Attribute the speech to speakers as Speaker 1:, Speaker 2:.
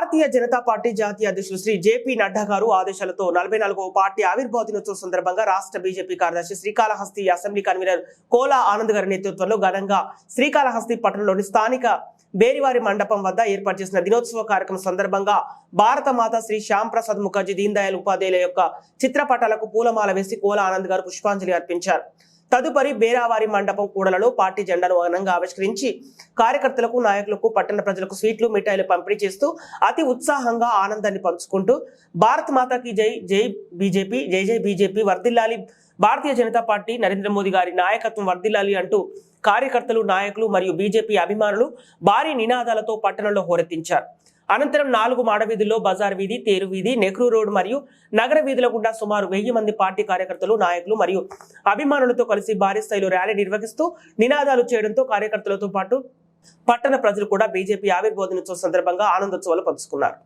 Speaker 1: Bharatiya Janata party జాతీయ అధ్యక్షులు Shri JP Nadda గారు ఆదేశాలతో 44వ పార్టీ ఆవిర్భావ దినోత్సవం సందర్భంగా రాష్ట్ర బీజేపీ కార్యదర్శి శ్రీకాళహస్తి అసెంబ్లీ కన్వీనర్ కోలా ఆనంద్ గారి నేతృత్వంలో ఘనంగా శ్రీకాళహస్తి పట్టణంలోని స్థానిక బేరివారి మండపం వద్ద ఏర్పాటు చేసిన దినోత్సవ కార్యక్రమం సందర్భంగా భారత మాత శ్రీ శ్యామ్ ప్రసాద్ ముఖర్జీ దీన్ దయాళ్ ఉపాధ్యాయుల యొక్క చిత్రపటాలకు పూలమాల వేసి కోలా ఆనంద్ గారు పుష్పాంజలి అర్పించారు. తదుపరి బేరావారి మండపం కూడలలో పార్టీ జెండాను ఘనంగా ఆవిష్కరించి కార్యకర్తలకు నాయకులకు పట్టణ ప్రజలకు స్వీట్లు మిఠాయిలు పంపిణీ చేస్తూ అతి ఉత్సాహంగా ఆనందాన్ని పంచుకుంటూ భారత్ మాతాకి జై, జై బీజేపీ, జై జై బీజేపీ, వర్ధిల్లాలి భారతీయ జనతా పార్టీ, నరేంద్ర మోదీ గారి నాయకత్వం వర్ధిల్లాలి అంటూ కార్యకర్తలు, నాయకులు మరియు బీజేపీ అభిమానులు భారీ నినాదాలతో పట్టణంలో హోరెత్తించారు. అనంతరం 4 మాడవీధుల్లో బజార్ వీధి, తేరు వీధి, నెహ్రూ రోడ్ మరియు నగర వీధుల గుండా సుమారు 1000 మంది పార్టీ కార్యకర్తలు, నాయకులు మరియు అభిమానులతో కలిసి భారీ స్థాయిలో ర్యాలీ నిర్వహిస్తూ నినాదాలు చేయడంతో కార్యకర్తలతో పాటు పట్టణ ప్రజలు కూడా బీజేపీ ఆవిర్భావ దినోత్సవం సందర్భంగా ఆనందోత్సవాలు పంచుకున్నారు.